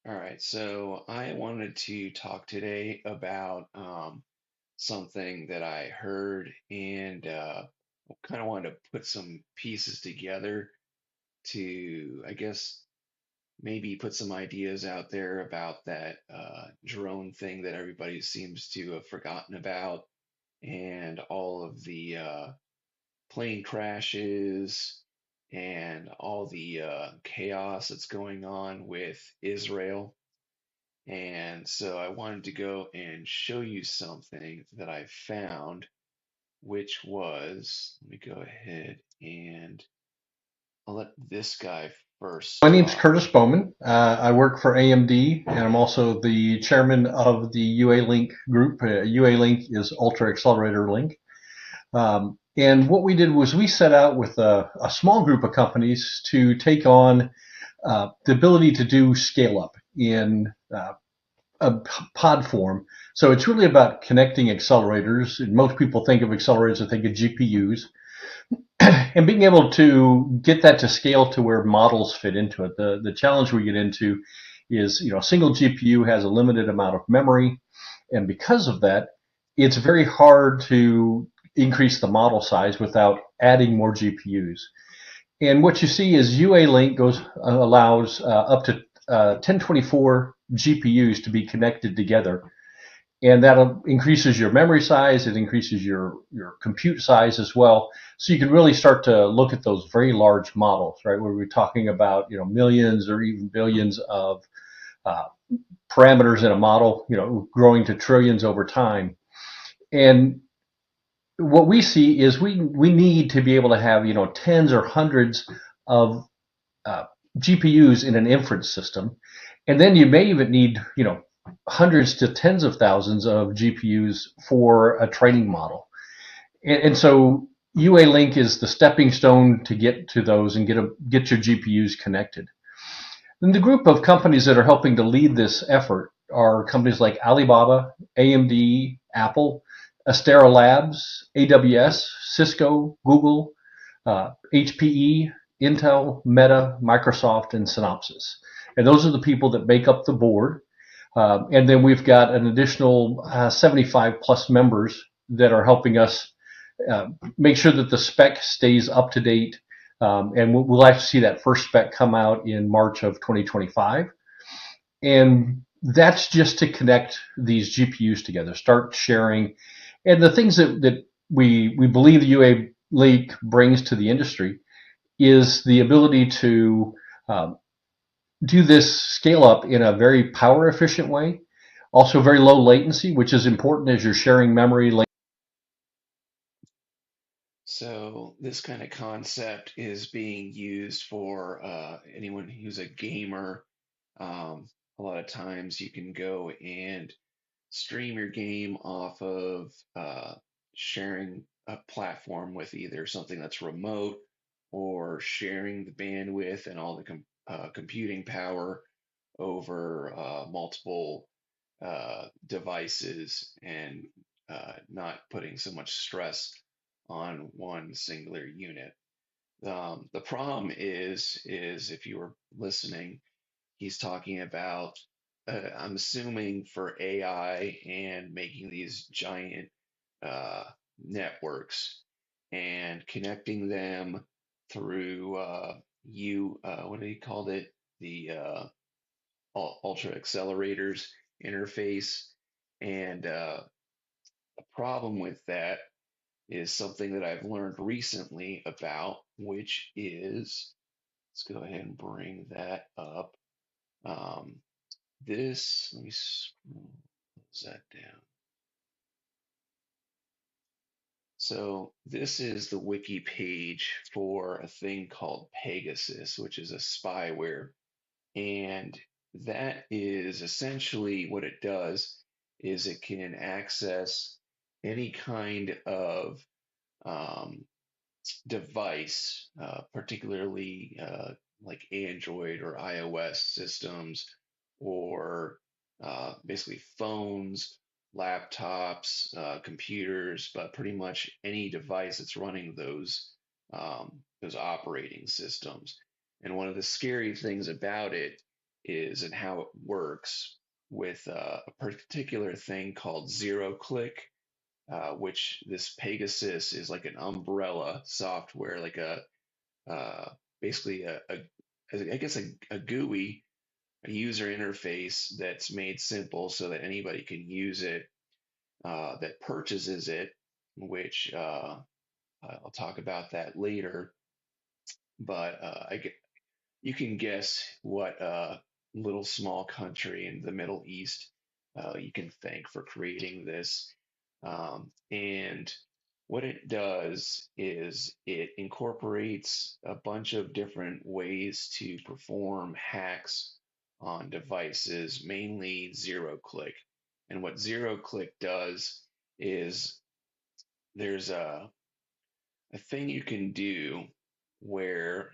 All right, so I wanted to talk today about something that I heard and kind of wanted to put some pieces together to, I guess, maybe put some ideas out there about that drone thing that everybody seems to have forgotten about and all of the plane crashes and all the chaos that's going on with Israel. And so I wanted to go and show you something that I found, which was, let me go ahead and I'll let this guy first My name's talk. Curtis Bowman. I work for AMD, and I'm also the chairman of the UA Link group. UA Link is Ultra Accelerator Link. And what we did was we set out with a small group of companies to take on the ability to do scale up in a pod form. So it's really about connecting accelerators. And most people think of accelerators, I think of GPUs, and being able to get that to scale to where models fit into it. The challenge we get into is, a single GPU has a limited amount of memory, and because of that, it's very hard to increase the model size without adding more GPUs. And what you see is UA Link allows up to 1024 GPUs to be connected together, and that increases your memory size. It increases your compute size as well. So you can really start to look at those very large models, right? Where we're talking about millions or even billions of uh, parameters in a model, growing to trillions over time. And what we see is we need to be able to have tens or hundreds of uh, GPUs in an inference system, and then you may even need hundreds to tens of thousands of GPUs for a training model. And so UA Link is the stepping stone to get to those and get your GPUs connected. And the group of companies that are helping to lead this effort are companies like Alibaba, AMD, Apple, Astera Labs, AWS, Cisco, Google, HPE, Intel, Meta, Microsoft, and Synopsys. And those are the people that make up the board. And then we've got an additional 75 plus members that are helping us uh, make sure that the spec stays up to date. And we'll actually see that first spec come out in March of 2025. And that's just to connect these GPUs together, start sharing. And the things that we believe the UA Link brings to the industry is the ability to um, do this scale up in a very power efficient way, also very low latency, which is important as you're sharing memory. So this kind of concept is being used for anyone who's a gamer. A lot of times you can go and stream your game off of sharing a platform with either something that's remote or sharing the bandwidth and all the computing power over multiple devices and not putting so much stress on one singular unit. The problem is if you were listening, he's talking about, I'm assuming for AI and making these giant uh, networks and connecting them through what did he called it? The ultra accelerators interface. And the problem with that is something that I've learned recently about, which is, let's go ahead and bring that up. Um, let me close that down. So this is the wiki page for a thing called Pegasus, which is a spyware. And that is essentially what it does is it can access any kind of um, device, particularly like Android or iOS systems, or basically phones, laptops, computers, but pretty much any device that's running those operating systems. And one of the scary things about it is and how it works with a particular thing called zero click, which this Pegasus is like an umbrella software, like a basically I guess a GUI, a user interface that's made simple so that anybody can use it, that purchases it, which I'll talk about that later. But you can guess what little small country in the Middle East you can thank for creating this. And what it does is it incorporates a bunch of different ways to perform hacks on devices, mainly zero click. And what zero click does is there's a thing you can do where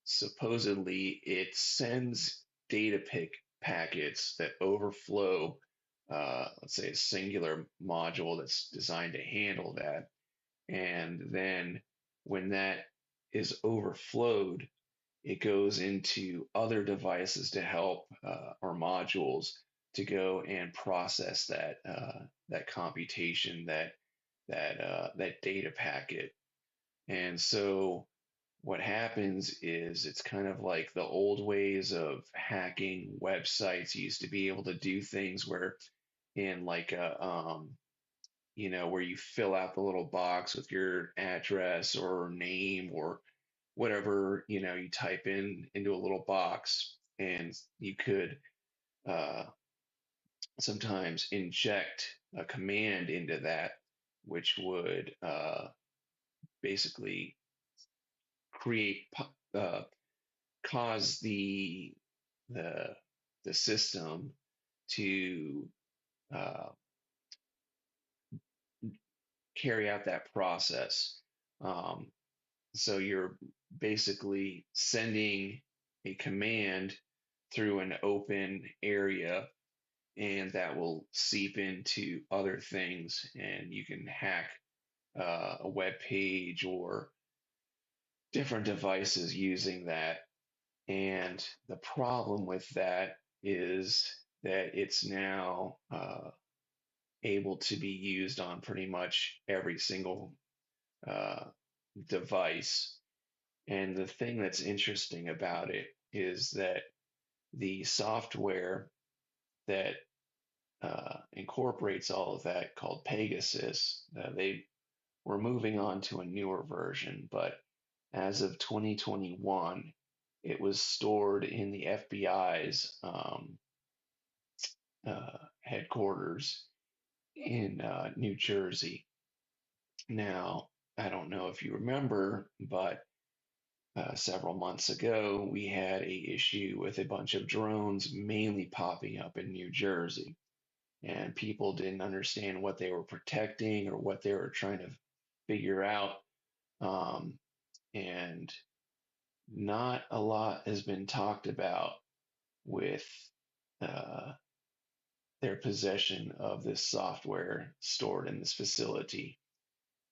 supposedly it sends data packets that overflow, let's say a singular module that's designed to handle that. And then when that is overflowed, it goes into other devices to help or modules to go and process that computation, that data packet. And so what happens is it's kind of like the old ways of hacking websites. You used to be able to do things where in like where you fill out the little box with your address or name or whatever, you type in into a little box, and you could uh, sometimes inject a command into that, which would basically create cause the the system to uh, carry out that process. Um, so you're basically sending a command through an open area, and that will seep into other things, and you can hack a web page or different devices using that. And the problem with that is that it's now able to be used on pretty much every single uh, device. And the thing that's interesting about it is that the software that incorporates all of that, called Pegasus, they were moving on to a newer version, but as of 2021, it was stored in the FBI's headquarters in New Jersey. Now, I don't know if you remember, but several months ago, we had a issue with a bunch of drones mainly popping up in New Jersey, and people didn't understand what they were protecting or what they were trying to figure out. Um, and not a lot has been talked about with uh, their possession of this software stored in this facility.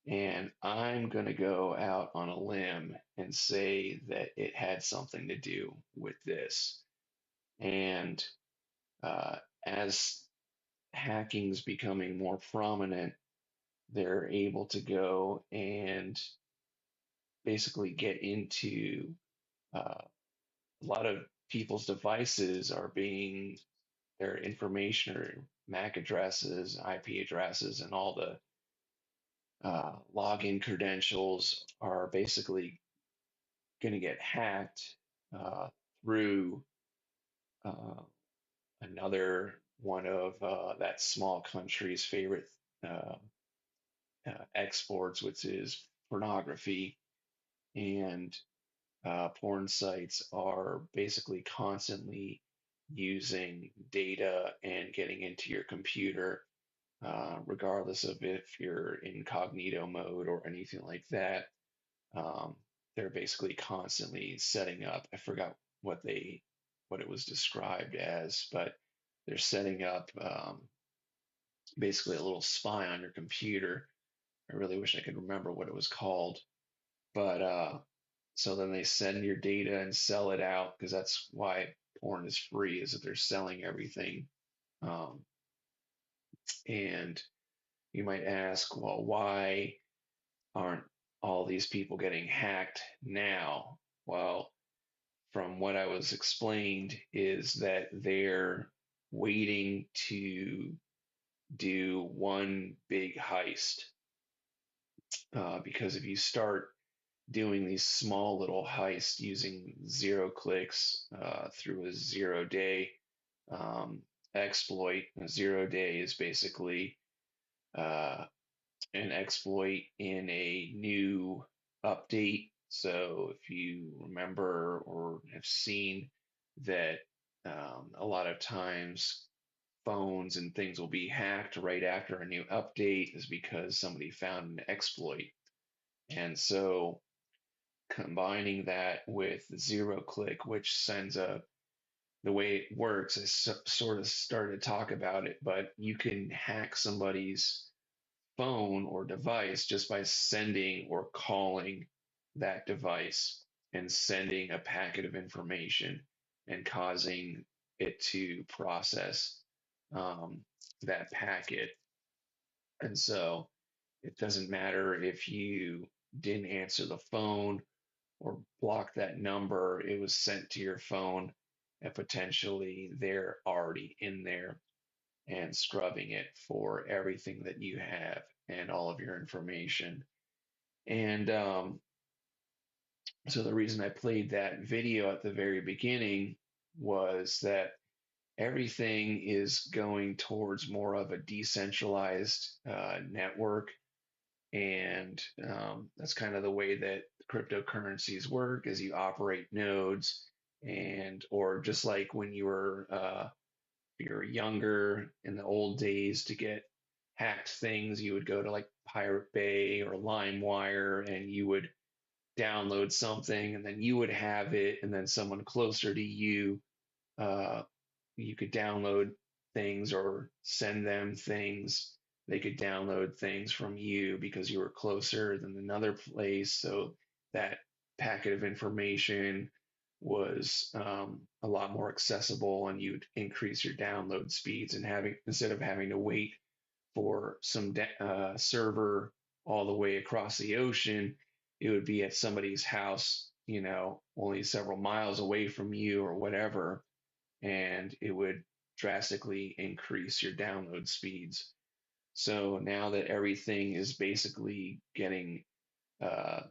And I'm going to go out on a limb and say that it had something to do with this. And uh, as hacking's becoming more prominent, they're able to go and basically get into a lot of people's devices are being their information or MAC addresses, IP addresses, and all the login credentials are basically going to get hacked uh, through uh, another one of that small country's favorite uh, exports, which is pornography. And porn sites are basically constantly using data and getting into your computer, regardless of if you're in incognito mode or anything like that. Um, they're basically constantly setting up. I forgot what it was described as, but they're setting up basically a little spy on your computer. I really wish I could remember what it was called, but so then they send your data and sell it out because that's why porn is free is that they're selling everything. Um, and you might ask, well, why aren't all these people getting hacked now? Well, from what I was explained, is that they're waiting to do one big heist. Because if you start doing these small little heists using zero clicks through a 0 day um, exploit, a 0 day is basically uh, an exploit in a new update. So if you remember or have seen that a lot of times phones and things will be hacked right after a new update is because somebody found an exploit. And so combining that with zero click, which sends the way it works, I sort of started to talk about it, but you can hack somebody's phone or device just by sending or calling that device and sending a packet of information and causing it to process um, that packet. And so it doesn't matter if you didn't answer the phone or block that number, it was sent to your phone and potentially they're already in there and scrubbing it for everything that you have and all of your information. And so the reason I played that video at the very beginning was that everything is going towards more of a decentralized network. And that's kind of the way that cryptocurrencies work, as you operate nodes, and or just like when you were younger in the old days, to get hacked things, you would go to like Pirate Bay or LimeWire and you would download something and then you would have it, and then someone closer to you, uh, you could download things or send them things. They could download things from you because you were closer than another place. So that packet of information was a lot more accessible, and you'd increase your download speeds, and having instead of having to wait for some server all the way across the ocean, it would be at somebody's house, only several miles away from you or whatever, and it would drastically increase your download speeds. So now that everything is basically getting uh,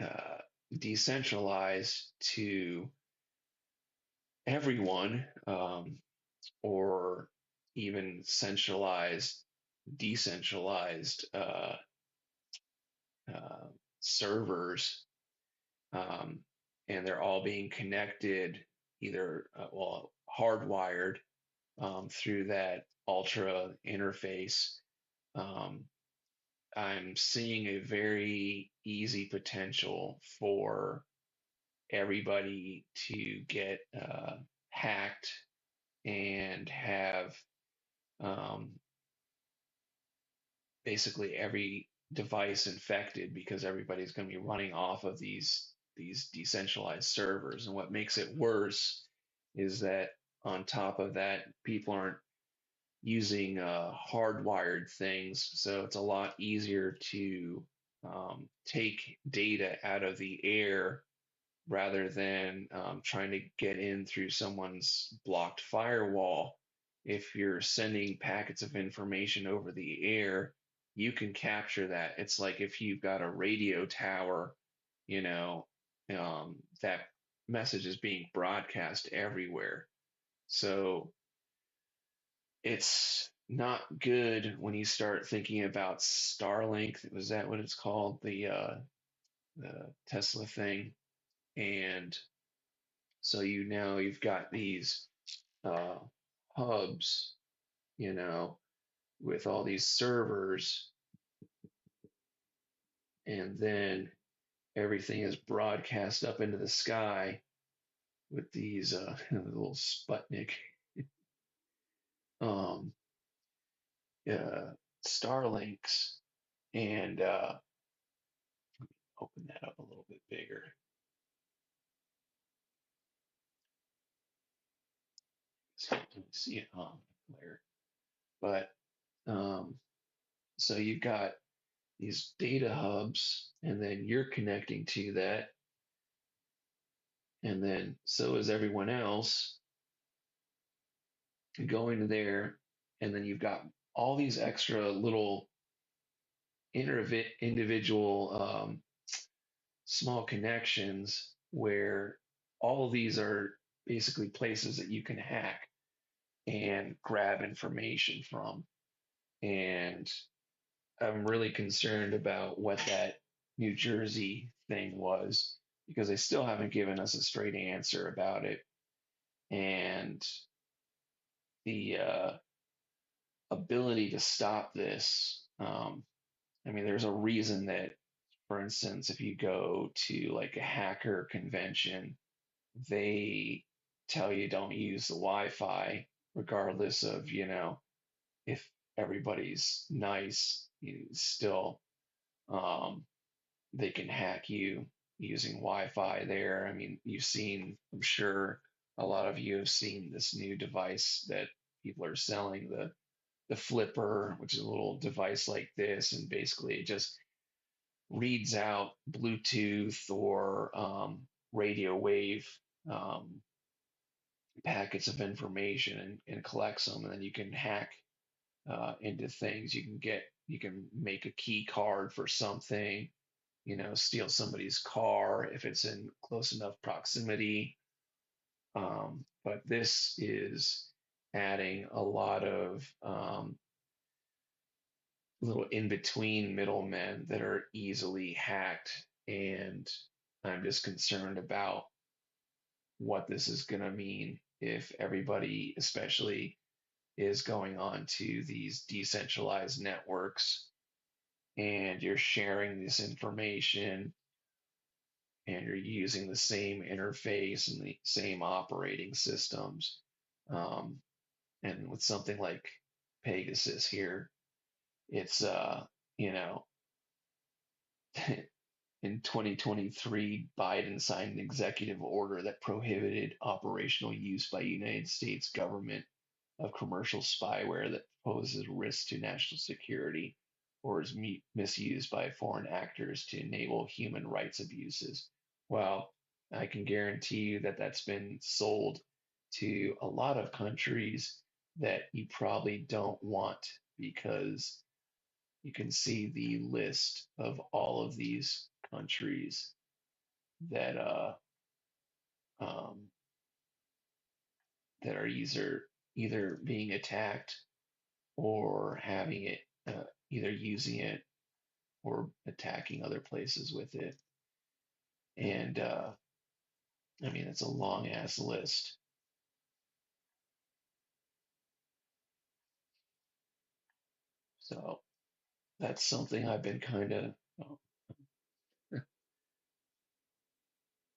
uh, decentralized to everyone, or even centralized, decentralized uh, servers, um, and they're all being connected either, well, hardwired through that Ultra interface. Um, I'm seeing a very easy potential for everybody to get hacked and have um, basically every device infected, because everybody's going to be running off of these decentralized servers. And what makes it worse is that on top of that, people aren't using hardwired things, so it's a lot easier to take data out of the air rather than trying to get in through someone's blocked firewall. If you're sending packets of information over the air, you can capture that. It's like if you've got a radio tower, you know, that message is being broadcast everywhere. So it's not good when you start thinking about Starlink. Was that what it's called? The Tesla thing. And so you've got these uh, hubs, you know, with all these servers, and then everything is broadcast up into the sky with these little Sputnik um, uh, Starlinks, and open that up a little bit bigger. see it on there. But um, so you've got these data hubs, and then you're connecting to that, and then so is everyone else going there, and then you've got all these extra little individual small connections where all of these are basically places that you can hack and grab information from. And I'm really concerned about what that New Jersey thing was because they still haven't given us a straight answer about it. And the ability to stop this, I mean, there's a reason that, for instance, if you go to like a hacker convention, they tell you don't use the Wi-Fi, regardless of, if everybody's nice, you still um, they can hack you using Wi-Fi there. I mean, you've seen, I'm sure a lot of you have seen this new device that people are selling, the Flipper, which is a little device like this, and basically it just reads out Bluetooth or radio wave um, packets of information and collects them, and then you can hack into things. You can make a key card for something, steal somebody's car if it's in close enough proximity. But this is adding a lot of little in between middlemen that are easily hacked. And I'm just concerned about what this is going to mean if everybody, especially, is going on to these decentralized networks and you're sharing this information and you're using the same interface and the same operating systems. Um, and with something like Pegasus here, it's you know, in 2023, Biden signed an executive order that prohibited operational use by United States government of commercial spyware that poses risk to national security or is misused by foreign actors to enable human rights abuses. Well, I can guarantee you that that's been sold to a lot of countries that you probably don't want because you can see the list of all of these countries that um, that are either being attacked or having it, either using it or attacking other places with it. And I mean, it's a long ass list. So that's something I've been kind of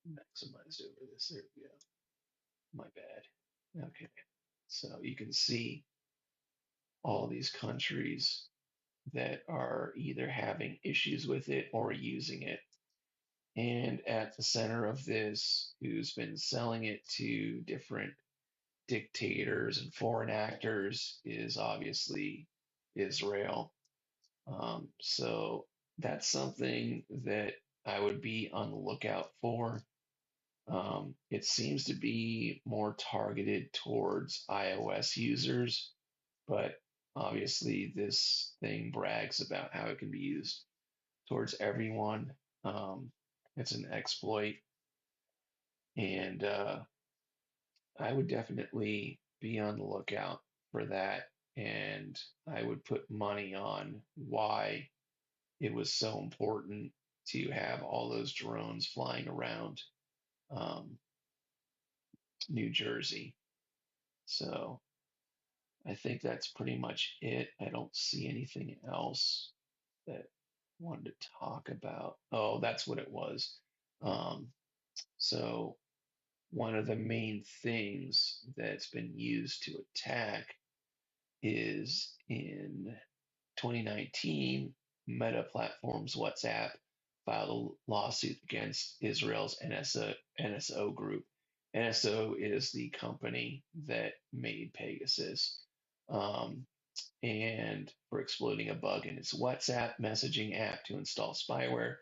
maximized over this. There we go. My bad. Okay. So you can see all these countries that are either having issues with it or using it. And at the center of this, who's been selling it to different dictators and foreign actors, is obviously Israel. So that's something that I would be on the lookout for. It seems to be more targeted towards iOS users, but obviously this thing brags about how it can be used towards everyone. Um, it's an exploit, and I would definitely be on the lookout for that. And I would put money on why it was so important to have all those drones flying around um, New Jersey. So I think that's pretty much it. I don't see anything else that I wanted to talk about. Oh, that's what it was. Um, so one of the main things that's been used to attack is in 2019, Meta Platforms WhatsApp filed a lawsuit against Israel's NSO group NSO is the company that made Pegasus. Um, and for exploiting a bug in its WhatsApp messaging app to install spyware,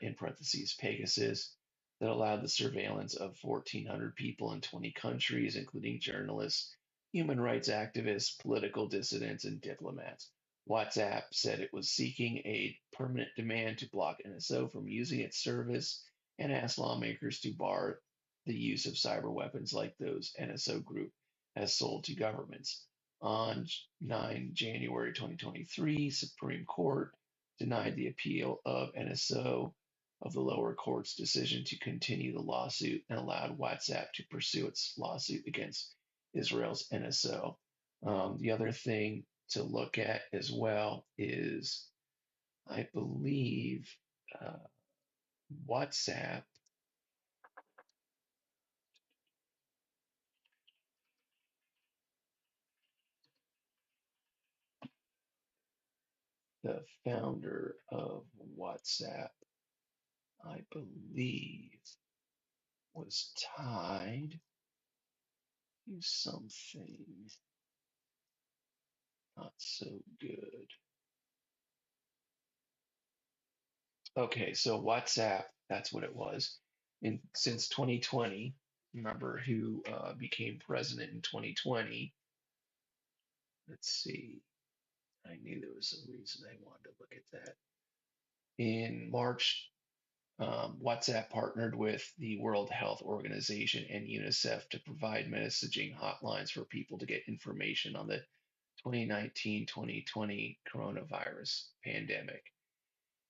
in parentheses, Pegasus, that allowed the surveillance of 1,400 people in 20 countries, including journalists, human rights activists, political dissidents, and diplomats. WhatsApp said it was seeking a permanent demand to block NSO from using its service and asked lawmakers to bar the use of cyber weapons like those NSO Group has sold to governments. On 9 January 2023, Supreme Court denied the appeal of NSO of the lower court's decision to continue the lawsuit and allowed WhatsApp to pursue its lawsuit against Israel's NSO. The other thing to look at as well is, I believe, uh, WhatsApp, the founder of WhatsApp, I believe, was tied to something not so good. Okay, so WhatsApp, that's what it was. And since 2020, remember who became president in 2020? Let's see. I knew there was a reason I wanted to look at that. In March, WhatsApp partnered with the World Health Organization and UNICEF to provide messaging hotlines for people to get information on the 2019-2020 coronavirus pandemic.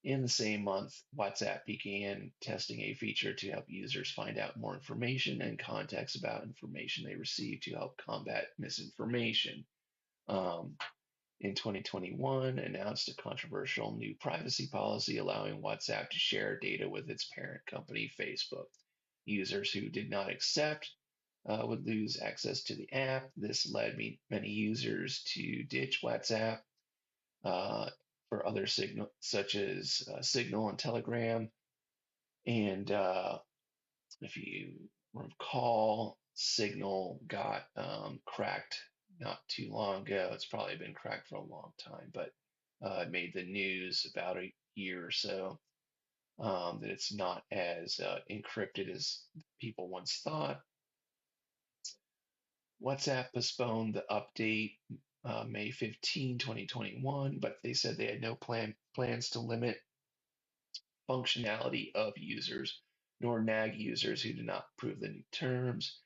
In the same month, WhatsApp began testing a feature to help users find out more information and context about information they receive to help combat misinformation. Um, in 2021, announced a controversial new privacy policy allowing WhatsApp to share data with its parent company, Facebook. Users who did not accept would lose access to the app. This led many users to ditch WhatsApp uh, for other signal, such as Signal and Telegram. And if you recall, Signal got cracked not too long ago. It's probably been cracked for a long time, but it made the news about a year or so, that it's not as encrypted as people once thought. WhatsApp postponed the update May 15, 2021, but they said they had no plans to limit functionality of users, nor nag users who do not approve the new terms.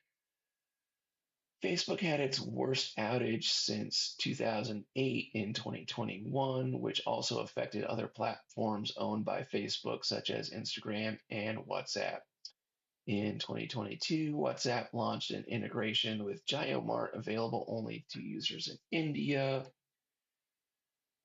Facebook had its worst outage since 2008 in 2021, which also affected other platforms owned by Facebook, such as Instagram and WhatsApp. In 2022, WhatsApp launched an integration with JioMart available only to users in India.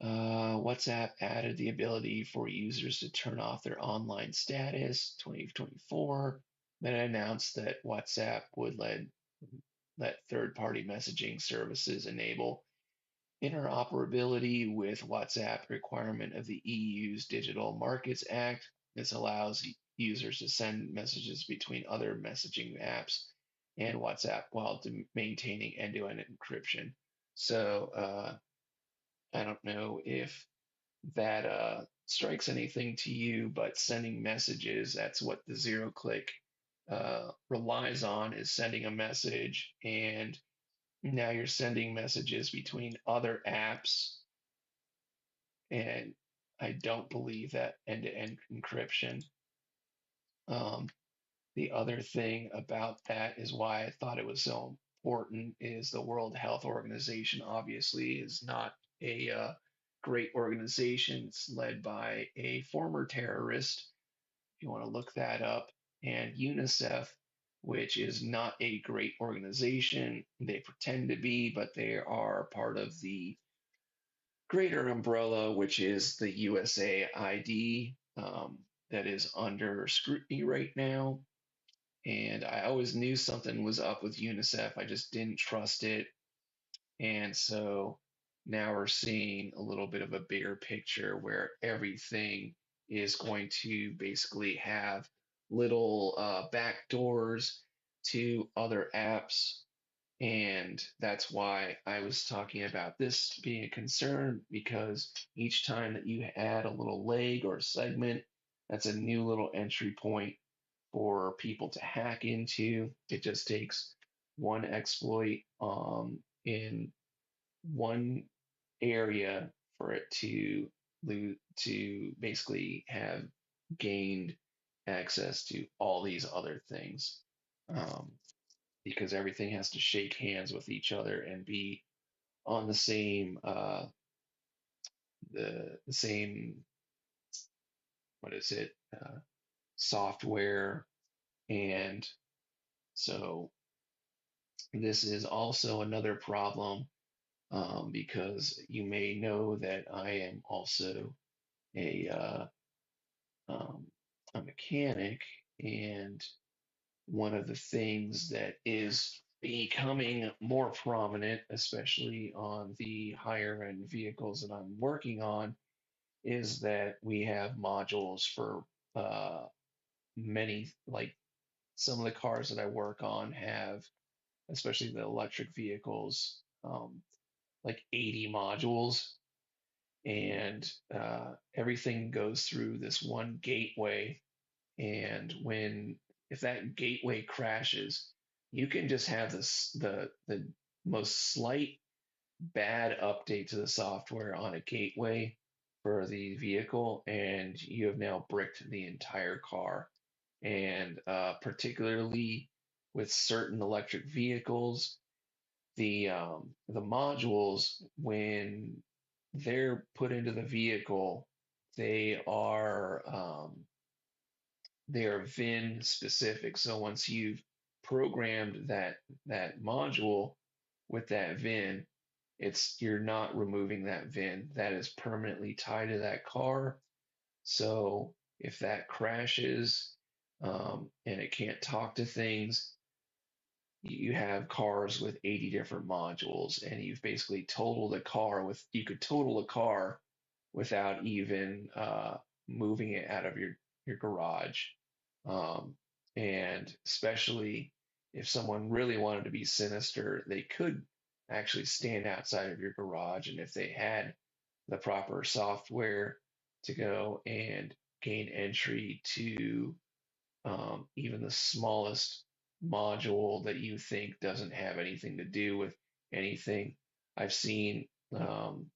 WhatsApp added the ability for users to turn off their online status 2024. Then announced that WhatsApp would let third-party messaging services enable interoperability with WhatsApp requirement of the EU's Digital Markets Act. This allows users to send messages between other messaging apps and WhatsApp while maintaining end-to-end encryption. So I don't know if that strikes anything to you, but sending messages, that's what the zero click relies on, is sending a message, and now you're sending messages between other apps, and I don't believe that end-to-end encryption. Um, the other thing about that is why I thought it was so important is the World Health Organization obviously is not a great organization. It's led by a former terrorist, if you want to look that up, and UNICEF, which is not a great organization. They pretend to be, but they are part of the greater umbrella, which is the USAID, that is under scrutiny right now. And I always knew something was up with UNICEF. I just didn't trust it. And so now we're seeing a little bit of a bigger picture where everything is going to basically have little back doors to other apps. And that's why I was talking about this being a concern, because each time that you add a little leg or segment, that's a new little entry point for people to hack into. It just takes one exploit in one area for it to basically have gained access to all these other things. Um, because everything has to shake hands with each other and be on the same the same, what is it, software. And so this is also another problem, because you may know that I am also a um, a mechanic. And one of the things that is becoming more prominent, especially on the higher end vehicles that I'm working on, is that we have modules for uh, many, like some of the cars that I work on have, especially the electric vehicles, like 80 modules. And everything goes through this one gateway. And if that gateway crashes, you can just have the most slight bad update to the software on a gateway for the vehicle, and you have now bricked the entire car. And particularly with certain electric vehicles, the modules, when they're put into the vehicle, they are they are VIN specific. So once you've programmed that module with that VIN, you're not removing that VIN. That is permanently tied to that car. So if that crashes, and it can't talk to things, you have cars with 80 different modules, and you've basically totaled a car with you could total a car without even moving it out of your garage. Um, and especially if someone really wanted to be sinister, they could actually stand outside of your garage, and if they had the proper software to go and gain entry to even the smallest module that you think doesn't have anything to do with anything. I've seen um,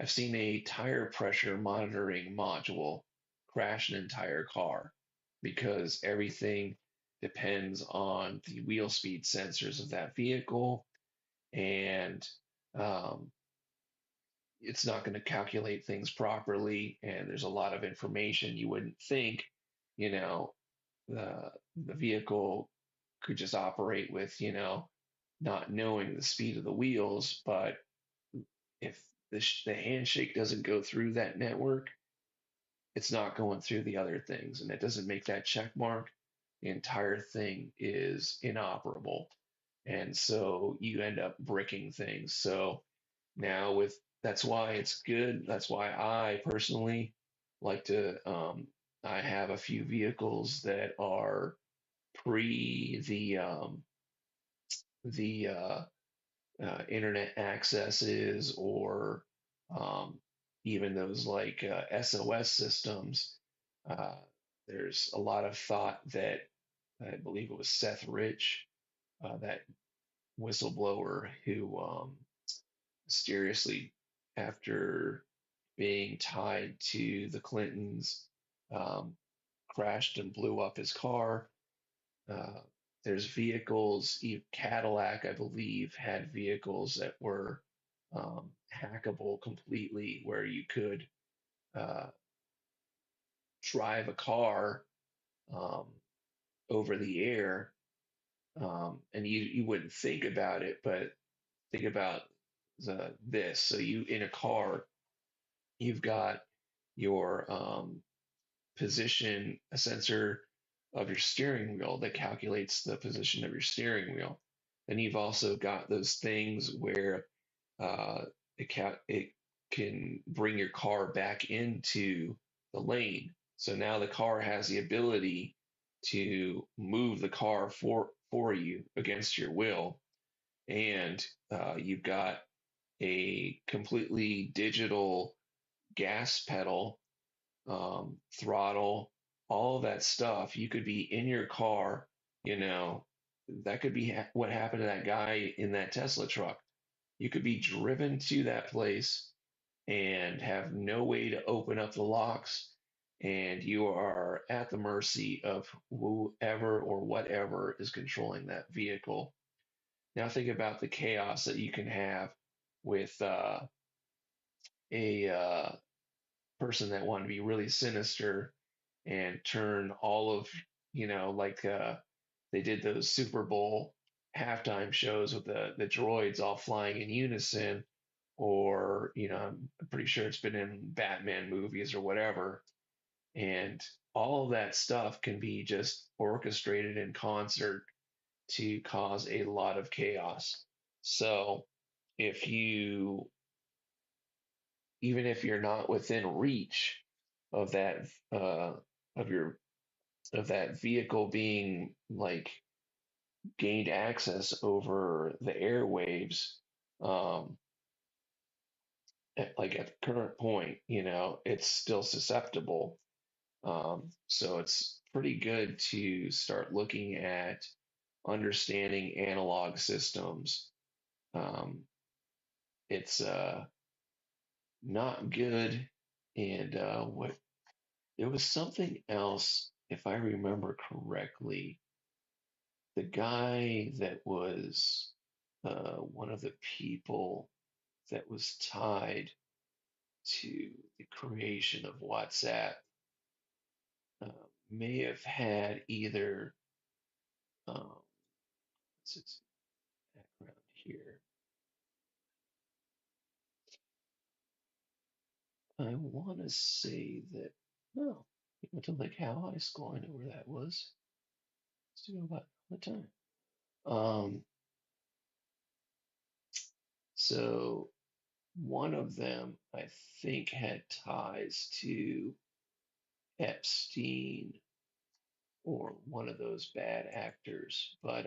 I've seen a tire pressure monitoring module crash an entire car because everything depends on the wheel speed sensors of that vehicle. And um, it's not going to calculate things properly. And there's a lot of information you wouldn't think, you know, the the vehicle could just operate with, not knowing the speed of the wheels. But if the handshake doesn't go through that network, it's not going through the other things, and it doesn't make that check mark, the entire thing is inoperable. And so you end up bricking things. So now that's why it's good. That's why I personally like to, I have a few vehicles that are pre the internet accesses, or um, even those like SOS systems. Uh, there's a lot of thought that I believe it was Seth Rich, that whistleblower, who mysteriously, after being tied to the Clintons, um, crashed and blew up his car. Uh, there's vehicles, Cadillac, I believe, had vehicles that were hackable completely, where you could uh, drive a car um, over the air, and you wouldn't think about it, but think about this. So you in a car, you've got your position, a sensor of your steering wheel that calculates the position of your steering wheel. Then you've also got those things where uh, it can bring your car back into the lane. So now the car has the ability to move the car for you against your will, and you've got a completely digital gas pedal, throttle, all of that stuff. You could be in your car, you know, that could be what happened to that guy in that Tesla truck. You could be driven to that place and have no way to open up the locks, and you are at the mercy of whoever or whatever is controlling that vehicle. Now think about the chaos that you can have with a person that want to be really sinister and turn all of, like they did those Super Bowl halftime shows with the droids all flying in unison, or I'm pretty sure it's been in Batman movies or whatever, and all of that stuff can be just orchestrated in concert to cause a lot of chaos. So if you even if you're not within reach of that uh, of your of that vehicle being like gained access over the airwaves, um, at the current point, it's still susceptible. So it's pretty good to start looking at understanding analog systems. Um, it's not good. And what there was something else, if I remember correctly, the guy that was one of the people that was tied to the creation of WhatsApp uh, may have had either, what's its background here? I want to say that, no, he went to Lake High School. I know where that was. Used to go by all the time. So one of them, I think, had ties to Epstein or one of those bad actors. But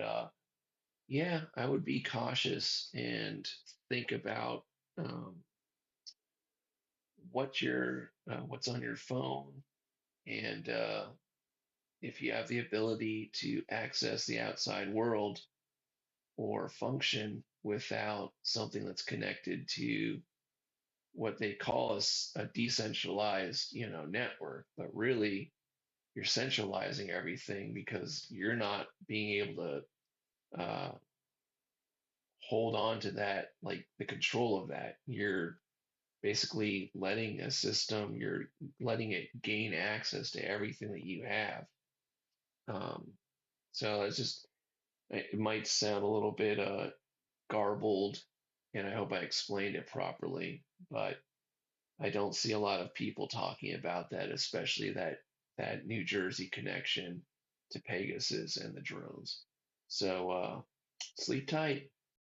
yeah, I would be cautious and think about um, what's on your phone, and if you have the ability to access the outside world or function without something that's connected to what they call a decentralized, network, but really you're centralizing everything because you're not being able to hold on to that, like the control of that. You're basically you're letting it gain access to everything that you have. Um, so it might sound a little bit garbled, and I hope I explained it properly, but I don't see a lot of people talking about that, especially that New Jersey connection to Pegasus and the drones. So sleep tight.